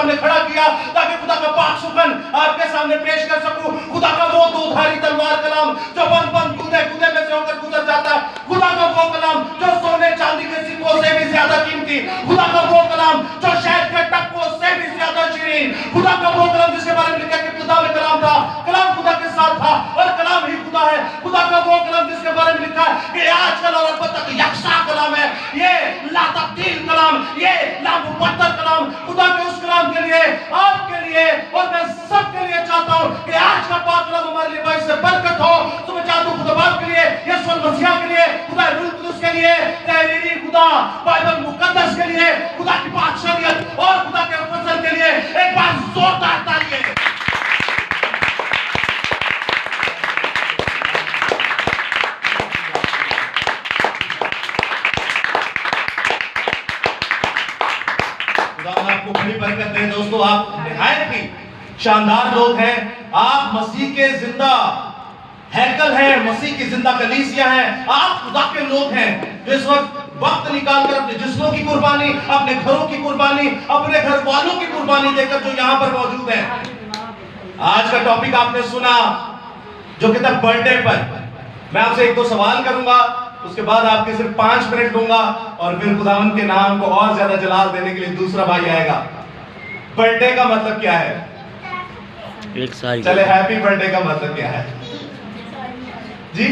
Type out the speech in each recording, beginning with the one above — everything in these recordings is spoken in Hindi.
सामने खड़ा किया ताकि खुदा का पाक सुखन आपके सामने पेश कर सकूं। खुदा का वो दोधारी तलवार कलाम जो बन बन कूदे कूदे में से होकर गुजर जाता है, खुदा का वो कलाम जो सोने चांदी के सिक्कों से भी ज्यादा कीमती, खुदा का वो कलाम जो शहद के टक्कों से भी ज्यादा शीरीन, खुदा का वो कलाम जिसके बारे में लिखा है कि खुदा में कलाम था, कलाम खुदा के साथ था और कलाम ही खुदा है। खुदा का वो कलाम जिसके बारे में लिखा है कि आजकल और अब तक यकसा कलाम है, ये ला तब्दील कलाम, ये ला मुबद्दल कलाम। खुदा के उस कलाम के लिए, आपके लिए और मैं सबके लिए चाहता हूं कि आज का पाक कलाम हमारे लिए बाइस से बरकत हो। तो मैं चाहता हूं खुदा बाप के लिए, यीशु मसीह के लिए, खुदा रूह कुदूस के लिए, तहरीरी खुदा बाइबल मुकद्दस के लिए, खुदा की पाक शरीयत और खुदा के फजल के लिए एक बार जोरदार तालियां। आपको बड़ी बरकत दे दोस्तों, आप निहायत ही शानदार लोग हैं। आप मसीह के जिंदा हैकल हैं, मसीह की जिंदा कलीसिया हैं, आप खुदा के लोग हैं जो इस वक्त निकालकर अपने जिस्मों की कुर्बानी, अपने घरों की कुर्बानी, अपने घर वालों की कुर्बानी देकर जो यहाँ पर मौजूद हैं। आज का टॉपिक आपने सुना जो कि था बर्थडे पर। मैं आपसे एक दो सवाल करूंगा, उसके बाद आपके सिर्फ 5 मिनट दूंगा और फिर खुदावंद के नाम को और ज्यादा जलाल देने के लिए दूसरा भाई आएगा। बर्थडे का मतलब क्या है? एक साल। चले, हैप्पी बर्थडे का मतलब क्या है जी?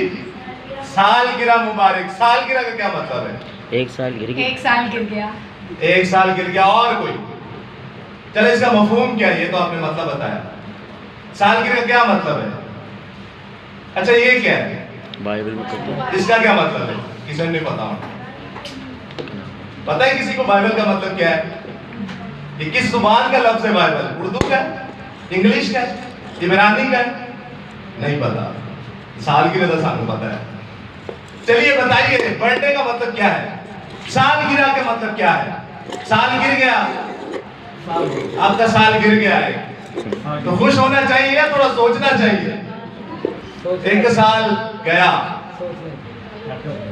सालगिरह मुबारक। सालगिरह का क्या मतलब है? एक साल गिर गया। एक साल गिर गया। एक साल गिर गया। और कोई? चले, इसका मफहूम क्या है? ये तो आपने मतलब बताया। सालगिरह का क्या मतलब है? अच्छा, ये क्या है? बाइबल में कहते हैं। इसका क्या मतलब है? किसी ने पता हो? पता है किसी को बाइबल का मतलब क्या है? ये किस जुबान का लफ्ज है बाइबल? उर्दू का, इंग्लिश का, इमरानी का? नहीं पता। सालगिरह तो सानू पता है। चलिए बताइए, बर्थडे का मतलब क्या है? सालगिरह का मतलब क्या है? साल गिर गया, आपका साल गिर गया है तो खुश होना चाहिए या थोड़ा सोचना चाहिए? एक साल गया,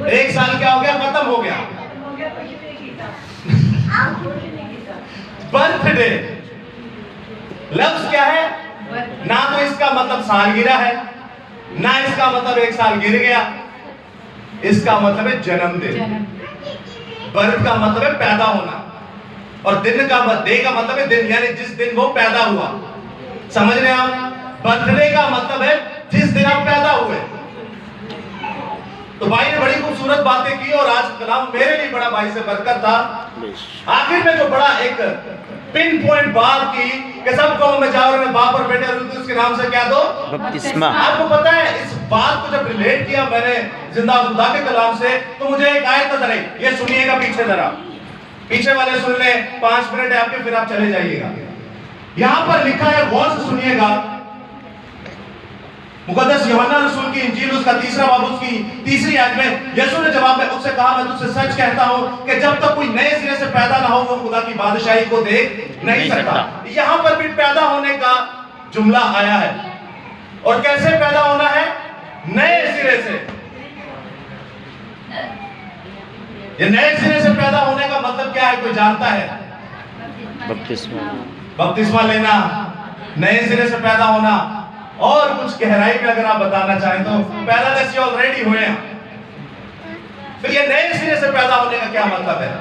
एक साल क्या हो गया? खत्म हो गया। बर्थडे लफ्ज क्या है? ना तो इसका मतलब सालगिरह है, ना इसका मतलब एक साल गिर गया। इसका मतलब है जन्मदिन। बर्थ का मतलब है पैदा होना और दिन का डे का मतलब है दिन, यानी जिस दिन वो पैदा हुआ। समझ रहे हैं आप? बर्थडे का मतलब है जिस दिन आप पैदा हुए। तो भाई ने बड़ी खूबसूरत बातें की और आज कलाम मेरे लिए बड़ा भाई से बरकत था। आखिर में जो बड़ा एक पिन पॉइंट बात की कि सब कौमों में जाओ और बाप और बेटे और उसके नाम से क्या दो? बपतिस्मा। आपको पता है इस बात को जब रिलेट किया मैंने जिंदा खुदा के कलाम से, तो मुझे एक आयत नजर आई। ये सुनिएगा, पीछे जरा, पीछे वाले सुन ले। 5 मिनट है आपके, फिर आप चले जाइएगा। यहां पर लिखा है, गौर से सुनिएगा। मुकद्दस यूहन्ना रसूल की इंजील उसका 3रा बाब उसकी 3री आयत में यीशु ने जवाब में उससे कहा, मैं तुझसे सच कहता हूं कि जब तक कोई नए सिरे से पैदा ना हो वो खुदा की बादशाही को देख नहीं सकता। यहां पर भी पैदा होने का जुमला आया है। और कैसे पैदा होना है? नए सिरे से। ये नए सिरे से पैदा होने का मतलब क्या है? कोई जानता है? बपतिस्मा। बपतिस्मा लेना, नए सिरे से पैदा होना। और कुछ गहराई में अगर आप बताना चाहें तो पैराडाइज ऑलरेडी हुए हैं। फिर ये नए सिरे से पैदा होने का क्या मतलब है?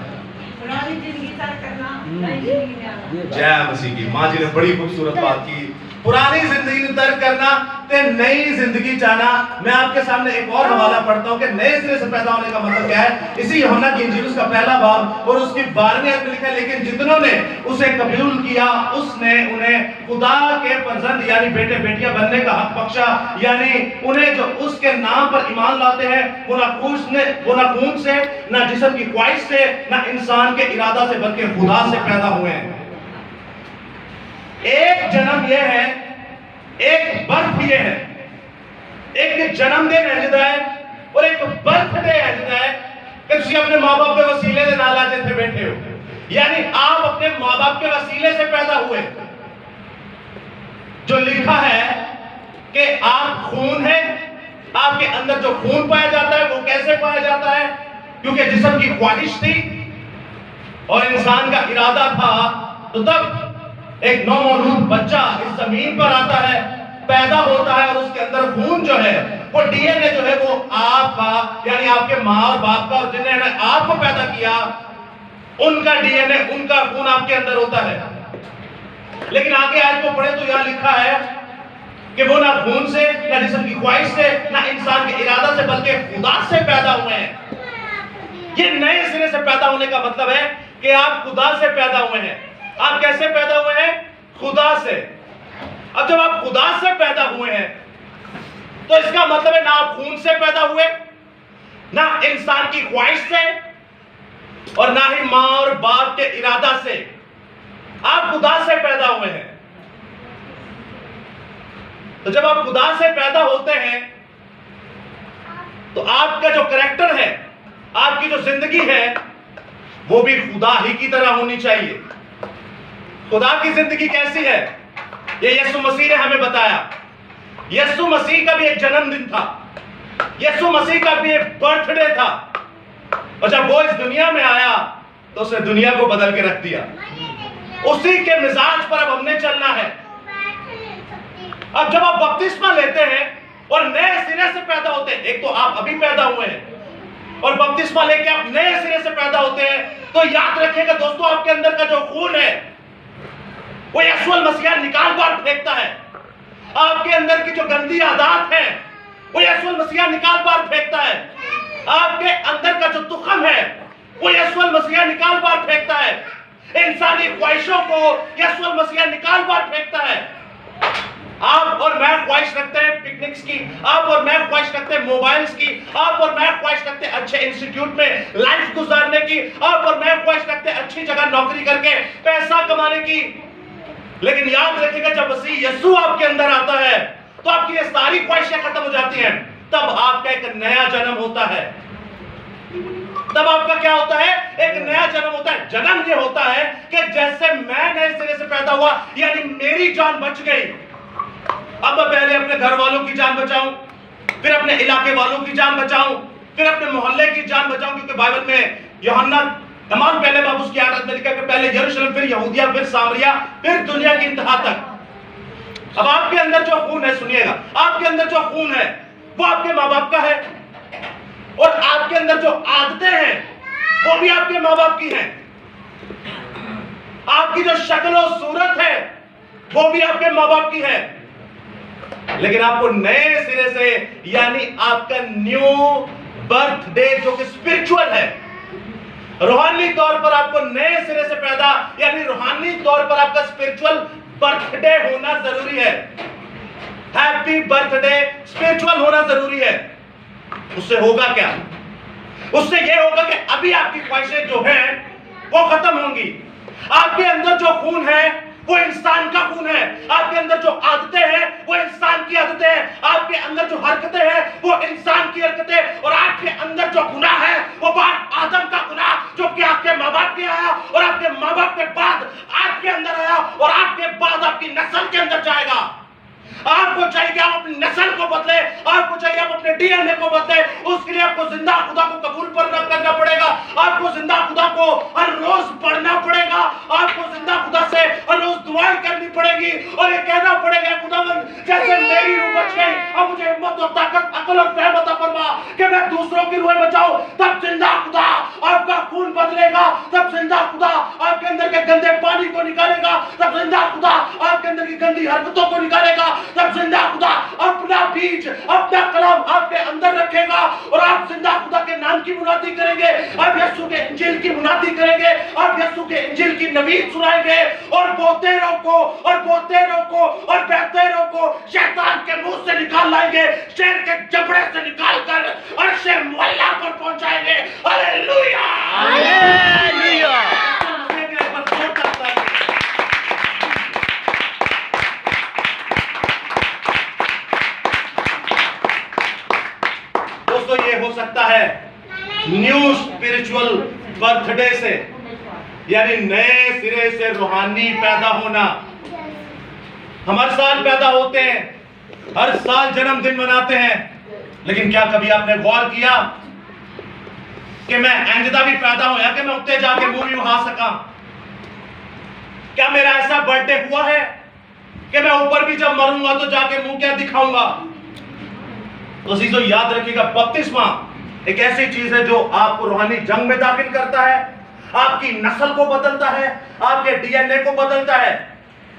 जय मसीह की। माँ जी ने बड़ी खूबसूरत बात की। पुरानी जिंदगी को तर्क करना ते नई जिंदगी जाना। मैं आपके सामने एक और हवाला पढ़ता हूं कि नए सिरे से पैदा होने का मतलब क्या है। इसी यूहन्ना की इंजील उसका 1 बाब और उसकी 12वीं आयत में लिखा है, लेकिन जितनों ने उसे कबूल किया उसने उन्हें खुदा के फर्जंद यानी बेटे बेटियां बनने का हक बख्शा। यानी उन्हें जो उसके नाम पर ईमान लाते हैं वो ना खून से, ना जिस्म की ख्वाहिश से, ना इंसान के इरादा से, बल्कि खुदा से पैदा हुए हैं। एक जन्म यह है, एक बर्थ ये है, एक जन्मदिन है जिदा है और एक बर्थडे है जिदा है कि तुम अपने माँ बाप के वसीले से नाला जिथे बैठे हो, यानी आप अपने माँ बाप के वसीले से पैदा हुए। जो लिखा है कि आप खून है, आपके अंदर जो खून पाया जाता है वो कैसे पाया जाता है? क्योंकि जिस्म की ख्वाहिश थी और इंसान का इरादा था, तो तब एक नौमौलूद बच्चा इस जमीन पर आता है, पैदा होता है, और उसके अंदर खून जो है वो डीएनए जो है वो आपका यानी आपके माँ और बाप का, और जिन्होंने आपको पैदा किया उनका डीएनए, उनका खून आपके अंदर होता है। लेकिन आगे आज को पढ़े तो यहां लिखा है कि वो ना खून से, ना जिस्म की ख्वाहिश से, ना इंसान के इरादा से, बल्कि खुदा से पैदा हुए हैं। ये नए सिरे से पैदा होने का मतलब है कि आप खुदा से पैदा हुए हैं। आप कैसे पैदा हुए हैं? खुदा से। अब जब आप खुदा से पैदा हुए हैं तो इसका मतलब है ना आप खून से पैदा हुए, ना इंसान की ख्वाहिश से, और ना ही मां और बाप के इरादा से। आप खुदा से पैदा हुए हैं। तो जब आप खुदा से पैदा होते हैं तो आपका जो करैक्टर है, आपकी जो जिंदगी है, वो भी खुदा ही की तरह होनी चाहिए। खुदा की जिंदगी कैसी है ये यीशु मसीह ने हमें बताया। यीशु मसीह का भी एक जन्मदिन था, यीशु मसीह का भी एक बर्थडे था, और जब वो इस दुनिया में आया तो उसने दुनिया को बदल के रख दिया। उसी के मिजाज पर अब हमने चलना है। अब जब आप बपतिस्मा लेते हैं और नए सिरे से पैदा होते हैं, एक तो आप अभी पैदा हुए हैं और बपतिस्मा लेके आप नए सिरे से पैदा होते हैं, तो याद रखिएगा दोस्तों, आपके अंदर का जो खून है वो यीशु मसीह निकाल बार फेंकता है। आपके अंदर की जो गंदी आदत है वो यीशु मसीह निकाल बार फेंकता है। आपके अंदर का जो तुखम है वो यीशु मसीह निकाल बार फेंकता है। इंसानी ख्वाहिशों को यीशु मसीह निकाल बार फेंकता है। आप और मैं ख्वाहिश रखते हैं पिकनिक्स की, आप और मैं ख्वाहिश रखते हैं मोबाइल्स की, आप और मैं ख्वाहिश रखते हैं अच्छे इंस्टीट्यूट में लाइफ गुजारने की, आप और मैं ख्वाहिश रखते हैं अच्छी जगह नौकरी करके पैसा कमाने की। लेकिन याद रखिएगा, जब मसीह यीशु आपके अंदर आता है तो आपकी ये सारी ख्वाहिशें खत्म हो जाती हैं। तब आपका एक नया जन्म होता है। तब आपका क्या होता है? एक नया जन्म होता है। जन्म ये होता है कि जैसे मैं नए सिरे से पैदा हुआ, यानी मेरी जान बच गई। अब मैं पहले अपने घर वालों की जान बचाऊं, फिर अपने इलाके वालों की जान बचाऊं, फिर अपने मोहल्ले की जान बचाऊं, क्योंकि बाइबल में यूहन्ना तमाम पहले बाब उसकी आदत में लिखा कि पहले यरूशलेम, फिर यहूदिया, फिर सामरिया, फिर दुनिया की इंतहा तक। अब आपके अंदर जो खून है, सुनिएगा, आपके अंदर जो खून है वो आपके माँ बाप का है, और आपके अंदर जो आदतें हैं वो भी आपके माँ बाप की हैं। आपकी जो शक्ल और सूरत है वो भी आपके माँ बाप की है। लेकिन आपको नए सिरे से, यानी आपका न्यू बर्थडे जो कि स्पिरिचुअल है, रूहानी तौर पर आपको नए सिरे से पैदा, यानी रूहानी तौर पर आपका स्पिरिचुअल बर्थडे होना जरूरी है। हैप्पी बर्थडे स्पिरिचुअल होना जरूरी है। उससे होगा क्या? उससे यह होगा कि अभी आपकी ख्वाहिशें जो हैं वो खत्म होंगी। आपके अंदर जो खून है वो इंसान का खून है। आपके अंदर जो आदतें हैं वो इंसान की आदतें हैं। आपके अंदर जो हरकतें हैं वो इंसान की हरकतें, और आपके अंदर जो गुनाह है वो बाप आदम का गुनाह, जो कि आपके माँ बाप के आया और आपके माँ बाप के बाद आपके अंदर आया और आपके बाद आपकी नस्ल के अंदर जाएगा। आपको चाहिए कि आप अपनी नस्ल को बदले, आपको चाहिए आप अपने डीएनए को बदले। उसके लिए आपको जिंदा खुदा को कबूल करना पड़ेगा। आपको जिंदा खुदा को हर रोज पढ़ना पड़ेगा। आपको जिंदा खुदा से हर रोज दुआएं करनी पड़ेगी और ये कहना पड़ेगा, खुदावंद जैसे मेरी रूह बच गई, अब मुझे हिम्मत और ताकत, अकल और फहम अता फरमा कि मैं दूसरों की रूहें बचाऊं। तब जिंदा खुदा आपका खून बदलेगा, तब जिंदा खुदा आपके अंदर के गंदे पानी को निकालेगा, तब जिंदा खुदा आपके अंदर की गंदी हरकतों को निकालेगा, तब जिंदा खुदा अपना बीज, अपना कलाम आपके अंदर रखेगा और आप जिंदा खुदा के नाम की मुनादी करेंगे। आप यीशु के इंजील की मुनादी करेंगे, आप यीशु के इंजील की नवीद सुनाएंगे, और बोतेरों को और बेतेरों को शैतान के मुंह से निकाल लाएंगे, शेर के जबड़े से निकाल कर अर्शे मुअल्ला पर पहुंचाएंगे। Hallelujah, hallelujah. दोस्तों, ये हो सकता है न्यू स्पिरिचुअल बर्थडे से, यानी नए सिरे से रूहानी पैदा होना। हम हर साल पैदा होते हैं, हर साल जन्मदिन मनाते हैं, लेकिन क्या कभी आपने गौर किया कि मैं इंजदा भी पैदा होया कि मैं उत्ते जाके मूवी वहा सका? क्या मेरा ऐसा बर्थडे हुआ है कि मैं ऊपर भी जब मरूंगा तो जाके मुंह क्या दिखाऊंगा? तो अजीजों याद रखिएगा, बपतिस्मा एक ऐसी चीज है जो आपको रूहानी जंग में दाखिल करता है, आपकी नस्ल को बदलता है, आपके डीएनए को बदलता है।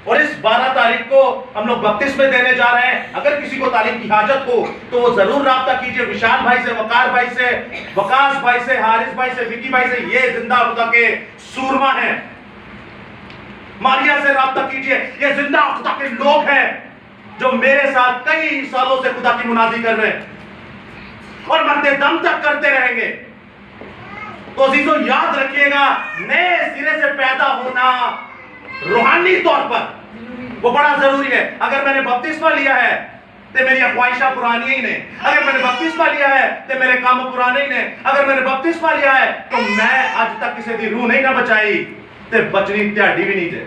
और इस 12 तारीख को हम लोग बपतिस्मे देने जा रहे हैं। अगर किसी को तालीम की हाजत हो तो वो जरूर राब्ता कीजिए विशाल भाई से, वकार भाई से, वकास भाई से, हारिस भाई से, विकी भाई से। ये जिंदा खुदा के सूरमा हैं। मारिया से राब्ता कीजिए, ये जिंदा खुदा के लोग हैं जो मेरे साथ कई सालों से खुदा की मुनादी कर रहे हैं और मरते दम तक करते रहेंगे। तो अजीजों याद रखिएगा, नए सिरे से पैदा होना रूहानी तौर पर वो बड़ा जरूरी है। अगर मैंने बपतिस्मा लिया है तो मेरी ख्वाहिशा पुरानी ही ने, अगर मैंने बपतिस्मा लिया है तो मेरे काम पुराने ही ने, अगर मैंने बपतिस्मा लिया है तो मैं आज तक किसी की रूह नहीं ना बचाई तो बचनी त्याड़ी भी नहीं थे।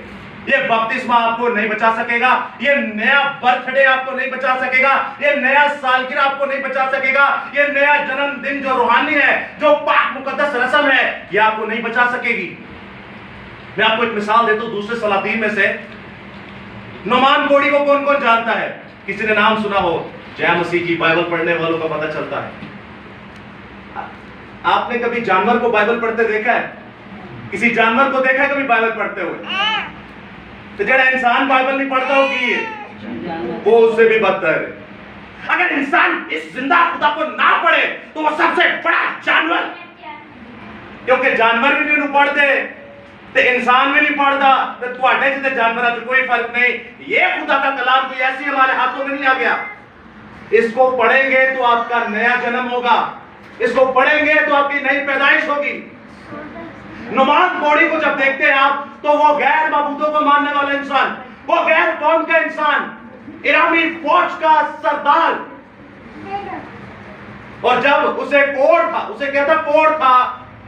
ये बपतिस्मा आपको नहीं बचा सकेगा, ये नया बर्थडे आपको नहीं बचा सकेगा, ये नया सालगिरह आपको नहीं बचा सकेगा, ये नया जन्मदिन जो रूहानी है, जो पाक मुकद्दस रस्म है, ये आपको नहीं बचा सकेगी। मैं आपको एक मिसाल देता हूं दूसरे सलातीन में से। नुमान कोड़ी को कौन कौन जानता है? किसी ने नाम सुना हो? जय मसीह की बाइबल पढ़ने वालों का पता चलता है। आपने कभी जानवर को बाइबल पढ़ते देखा है? किसी जानवर को देखा है कभी बाइबल पढ़ते हुए? तो जरा इंसान बाइबल नहीं पढ़ता हो कि वो उससे भी बदतर है। अगर इंसान इस जिंदा खुदा को ना पढ़े तो वो सबसे बड़ा जानवर, क्योंकि जानवर भी नहीं पढ़ते तो इंसान भी नहीं पढ़ता, तो तुम्हारे जितने जानवर तो कोई फर्क नहीं। ये खुदा का कलाम कोई ऐसी हमारे हाथों में नहीं आ गया। इसको पढ़ेंगे तो आपका नया जन्म होगा, इसको पढ़ेंगे तो आपकी नई पैदाइश होगी। नुमान कोड़ी को जब देखते हैं आप तो वो गैर माबूदों को मानने वाला इंसान, वो गैर कौम का इंसान, इरानी फौज का सरदार, और जब उसे कोढ़ था, उसे कहता कोढ़ था,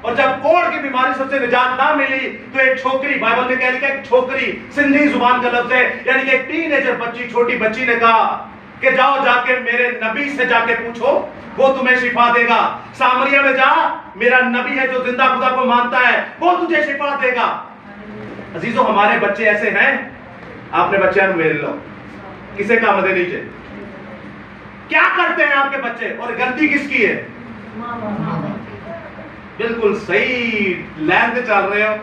और जब कोढ़ की बीमारी से उसे निजात ना मिली तो एक छोकरी, बाइबल में कह लिखा है एक छोकरी, सिंधी जुबान का लफ्ज है, यानी कि एक टीनेजर बच्ची, छोटी बच्ची ने कहा कि जाओ जाके मेरे नबी से जाके पूछो, वो तुम्हें शिफा देगा। सामरिया में जा, मेरा नबी है जो जिंदा खुदा को मानता है, वो तुझे शिफा देगा। अजीजों हमारे बच्चे ऐसे हैं, आपने बच्चे मेरे लो किसे काम दे नीचे, क्या करते हैं आपके बच्चे और गलती किसकी है? बिल्कुल सही लाइन पे चल रहे हो,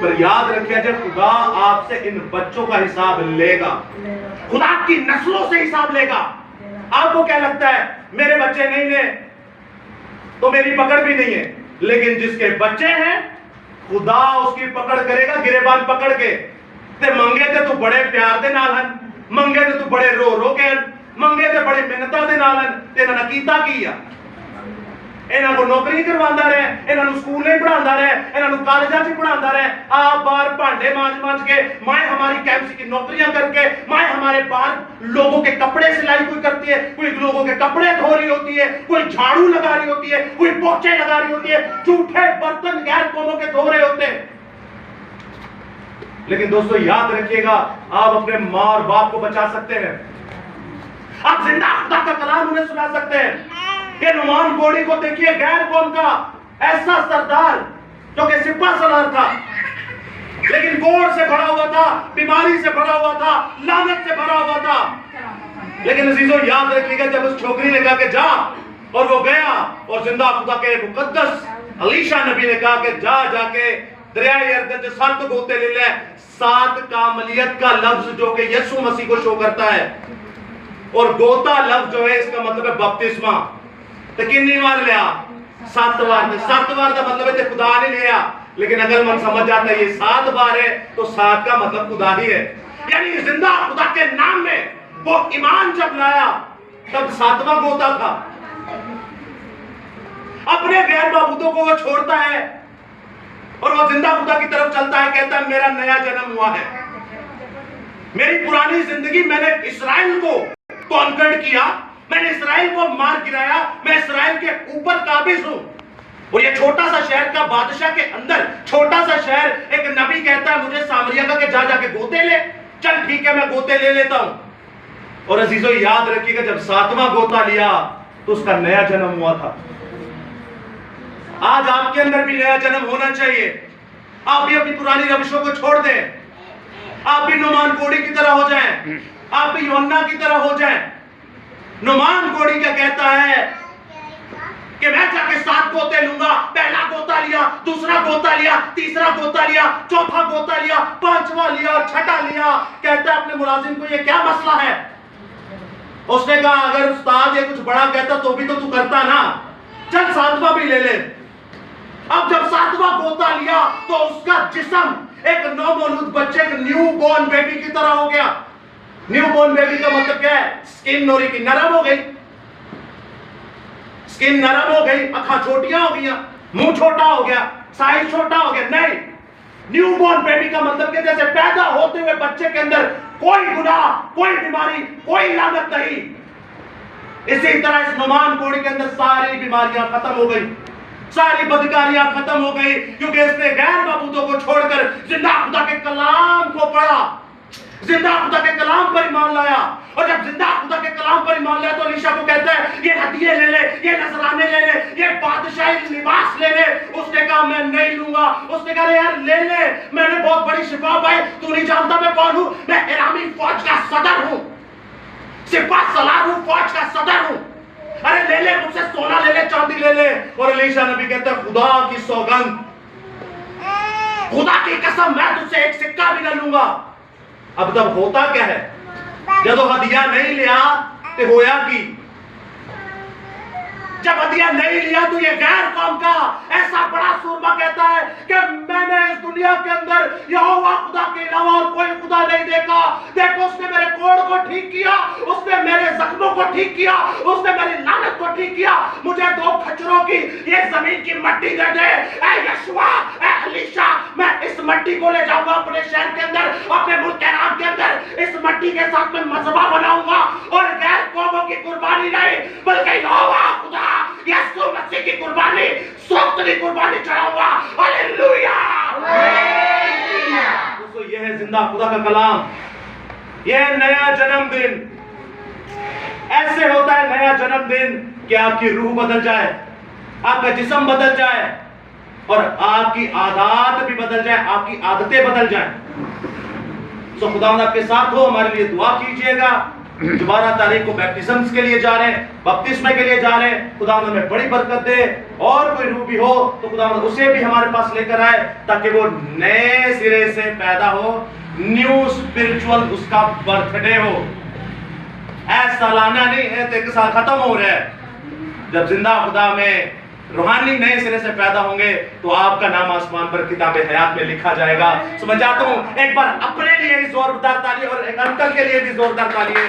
पर याद रखिए जब खुदा आपसे इन बच्चों का हिसाब लेगा, खुदा की नस्लों से हिसाब लेगा। आपको क्या लगता है मेरे बच्चे नहीं ने तो मेरी पकड़ भी नहीं है, लेकिन जिसके बच्चे हैं खुदा उसकी पकड़ करेगा, गिरेबान पकड़ के। ते मंगे थे तू बड़े प्यार दे नाल हन, मंगे थे तू बड़े रो रो के हन, मंगे थे बड़े मेहनता दे नाल हन, तेरा ना कीता की आ। इन्हां को नौकरी करवांदा रहे, इन्हां नु स्कूल नहीं पढ़ांदा रहे, इन्हां नु कॉलेजां च पढ़ांदा रहे, आप बाहर भांडे मांज के, माए हमारी कैंपसी की नौकरियां करके, माए हमारे बाहर लोगों के कपड़े सिलाई कोई करती है, कोई लोगों के कपड़े धो रही होती है, कोई झाड़ू लगा रही होती है, कोई पोछे लगा रही होती है, जूठे बर्तन गैर कौमों के धो रहे होते हैं। लेकिन दोस्तों याद रखिएगा, आप अपने माँ और बाप को बचा सकते हैं, आप जिंदा खुदा का कलाम उन्हें सुना सकते हैं। ये नुमान कोड़ी को देखिए, गैर कौम का ऐसा सरदार जो कि सिपा सलार था, लेकिन कोढ़ से भरा हुआ था, बीमारी से भरा हुआ था, लानत से भरा हुआ था। लेकिन अजीजों याद रखिएगा, जब उस छोकरी ने कहा कि जा, और वो गया, और जिंदा खुदा के मुकद्दस अलीशा नबी ने कहा कि जा जाके दरिया यरदन से 7 गोते ले ले। 7 कामलियत का लफ्ज जो कि यीशु मसीह को शो करता है, और गोता लफ्ज जो है इसका मतलब है बपतिस्मा। तो कितनी बार लिया? 7 बार। 7 बार का मतलब है खुदा ने लिया, लेकिन अगर मन समझ जाता है ये 7 बार है तो 7 का मतलब खुदा ही है। यानी जिंदा खुदा के नाम में वो ईमान जब लाया तब 7वां गोता था। अपने गैर माबूदों को वो छोड़ता है और वो जिंदा खुदा की तरफ चलता है, कहता है मेरा नया जन्म हुआ है, मेरी पुरानी जिंदगी मैंने इस्राएल को कॉन्कर्ड किया, मैंने इस्राएल को मार गिराया, मैं इस्राएल के ऊपर काबिज हूं। और ये छोटा सा शहर का बादशाह के अंदर छोटा सा शहर, एक नबी कहता है मुझे सामरिया का के जा जाके गोते ले। चल ठीक है, मैं गोते ले लेता हूं। और अजीजों याद रखिएगा, जब 7वां गोता लिया तो उसका नया जन्म हुआ था। आज आपके अंदर भी नया जन्म होना चाहिए। आप भी अपनी पुरानी रविशों को छोड़ दें, आप भी नुमान कोड़ी की तरह हो जाएं, आप भी यूहन्ना की तरह हो जाएं। नुमान कोड़ी क्या कहता है कि मैं जाके 7 गोते लूंगा। पहला गोता लिया, दूसरा गोता लिया, तीसरा गोता लिया, चौथा गोता लिया, 5वां लिया और 6ठा लिया। कहता है अपने मुलाजिम को, ये क्या मसला है? उसने कहा अगर उस्ताद ये कुछ बड़ा कहता तो भी तो तू करता ना, चल 7वां भी ले ले। अब जब 7वां गोता लिया तो उसका जिस्म एक नवमौलूद बच्चे के न्यू बॉर्न बेबी की तरह हो गया। न्यू बॉर्न बेबी का मतलब क्या है? स्किन नोरी की नरम हो गई, स्किन नरम हो गई, आंखें छोटियां हो गई, मुंह छोटा हो गया, साइज छोटा हो गया। नहीं, न्यू बॉर्न बेबी का मतलब कि जैसे पैदा होते हुए बच्चे के अंदर कोई गुनाह, कोई बीमारी, कोई लानत नहीं, इसी तरह इस नुमान कोड़ी के अंदर सारी बीमारियां खत्म हो गई, सारी बदकारियां खत्म हो गई, क्योंकि इसने गैर मबूदों को छोड़कर जिंदा खुदा के कलाम को पढ़ा, जिंदा खुदा के कलाम पर ईमान लाया। और जब जिंदा खुदा के कलाम पर ईमान लाया तो अलीशा को कहता है ये हदिये ले ले, ये नजराने ले ले, ये बादशाही लिबास ले ले। उसने कहा मैं नहीं लूंगा। उसने कहा यार ले ले, मैंने बहुत बड़ी शिफा पाई, तू नहीं जानता मैं कौन हूं? मैं इरामी फौज का सदर हूं, सिपाह सलार हूं, फौज का सदर हूं। अरे ले ले, मुझसे सोना ले ले, चांदी ले ले। और अलीशा नबी कहता है खुदा की सौगंध, खुदा की कसम, मैं तुझसे एक सिक्का भी न लूंगा। अब तब होता क्या है? जब हदिया नहीं लिया तो होया की? जब हदिया नहीं लिया तो ये गैर कौम का ऐसा बड़ा सूरमा कहता है कि मैंने इस दुनिया के अंदर यहोवा खुदा के अलावा और कोई खुदा नहीं देखा। देखो उसने मेरे कोड़ को ठीक किया, उसने मेरे जख्मों को ठीक किया, उसने मेरी लानत को ठीक किया। मुझे 2 खच्चरों की ये जमीन की मट्टी दे दे, ऐ यशवा, ऐ अलीशा, मैं इस मट्टी को ले जाऊंगा अपने शहर के अंदर, अपने मुल्क एराम के अंदर। इस मट्टी के साथ मैं मजबा बनाऊंगा और गैर कौमों की कुर्बानी नहीं बल्कि यहोवा खुदा यीशु मसीह की कुर्बानी, सोतरी कुर्बानी चढ़ाऊंगा। हालेलुया। दोस्तों ये है जिंदा खुदा का कलाम, ये है नया जन्मदिन। ऐसे होता है नया जन्मदिन कि आपकी रूह बदल जाए, आपका जिस्म बदल जाए और आपकी आदत भी बदल जाए, आपकी आदतें बदल जाए। सो खुदावंद आपके साथ हो, हमारे लिए दुआ कीजिएगा। 12 तारीख को बैप्टिज्म के लिए जा रहे हैं, बपतिस्मे के लिए जा रहे हैं। खुदावंद हमें बड़ी बरकत दे। और कोई रूह भी हो तो खुदावंद उसे भी हमारे पास लेकर आए ताकि वो नए सिरे से पैदा हो, न्यू स्पिरिचुअल उसका बर्थडे हो। ऐसा सालाना नहीं है तो 1 साल खत्म हो रहा है। जब जिंदा खुदा में रूहानी नए सिरे से पैदा होंगे तो आपका नाम आसमान पर किताबे हयात में लिखा जाएगा। समझ जाता हूं, एक बार अपने लिए जोरदार ताली और एक अंकल के लिए भी जोरदार ताली है।